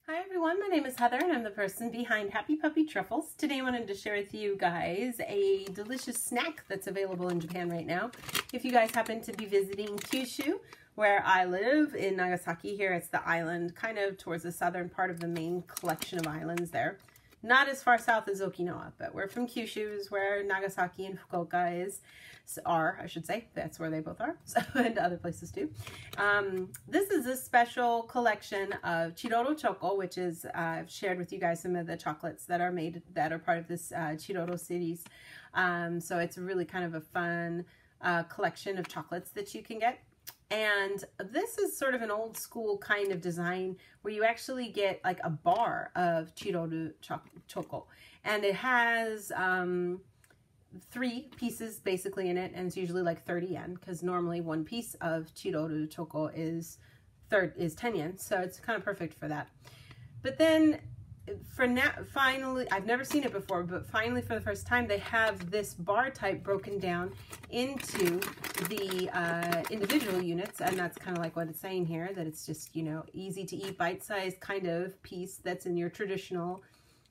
Hi everyone, my name is Heather and I'm the person behind Happy Puppy Truffles. Today I wanted to share with you guys a delicious snack that's available in Japan right now. If you guys happen to be visiting Kyushu, where I live in Nagasaki here, it's the island kind of towards the southern part of the main collection of islands there. Not as far south as Okinawa, but we're from Kyushu, is where Nagasaki and Fukuoka are, I should say. That's where they both are, so, and other places too. This is a special collection of TIROL choco, which is, I've shared with you guys some of the chocolates that are made, that are part of this TIROL series. So it's really kind of a fun collection of chocolates that you can get. And this is sort of an old school kind of design where you actually get like a bar of TIROL choco. And it has 3 pieces basically in it, and it's usually like 30 yen, because normally one piece of TIROL choco is 10 yen, so it's kind of perfect for that. But then for now, finally, I've never seen it before, but finally for the first time they have this bar type broken down into the individual units, and that's kind of like what it's saying here, that it's just, you know, easy to eat, bite-sized kind of piece that's in your traditional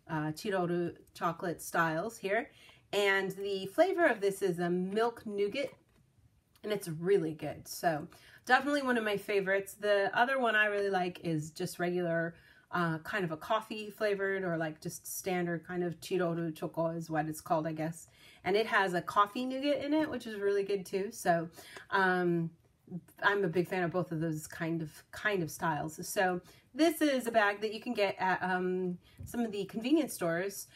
TIROL chocolate styles here. And the flavor of this is a milk nougat, and it's really good. So definitely one of my favorites. The other one I really like is just regular kind of a coffee flavored, or like just standard kind of TIROL choco is what it's called, I guess. And it has a coffee nougat in it, which is really good too. So I'm a big fan of both of those kind of styles. So this is a bag that you can get at some of the convenience stores.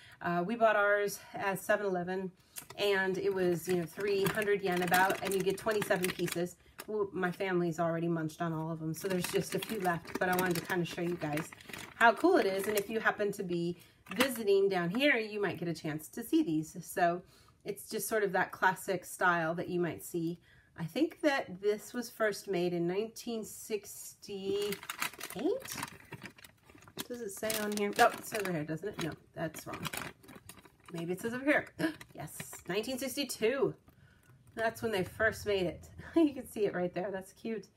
We bought ours at 7-Eleven, and it was, you know, 300 yen about, and you get 27 pieces. Well, my family's already munched on all of them, so there's just a few left, but I wanted to kind of show you guys how cool it is. And if you happen to be visiting down here, you might get a chance to see these. So it's just sort of that classic style that you might see. I think that this was first made in 1968. Does it say on here? Oh, it says over here, doesn't it? No, that's wrong. Maybe it says over here. Yes, 1962. That's when they first made it. You can see it right there. That's cute.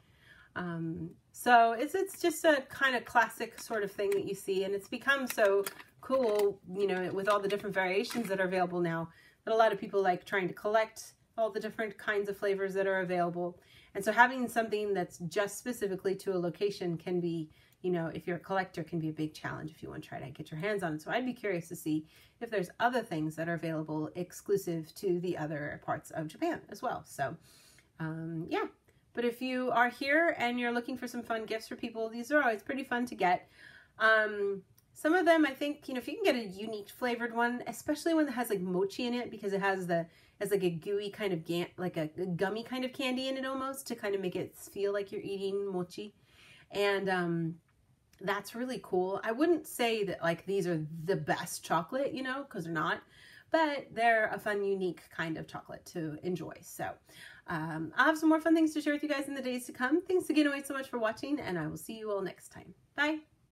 So it's just a kind of classic sort of thing that you see, and it's become so cool, you know, with all the different variations that are available now, that a lot of people like trying to collect all the different kinds of flavors that are available. And so having something that's just specifically to a location can be, you know, if you're a collector, can be a big challenge if you want to try to get your hands on it. So I'd be curious to see if there's other things that are available exclusive to the other parts of Japan as well. So yeah, but if you are here and you're looking for some fun gifts for people, these are always pretty fun to get. Some of them, I think, you know, if you can get a unique flavored one, especially one that has like mochi in it, because it has like a gooey kind of like a gummy kind of candy in it almost, to kind of make it feel like you're eating mochi. And that's really cool. I wouldn't say that like these are the best chocolate, you know, because they're not, but they're a fun, unique kind of chocolate to enjoy. So I'll have some more fun things to share with you guys in the days to come. Thanks again so much for watching, and I will see you all next time. Bye.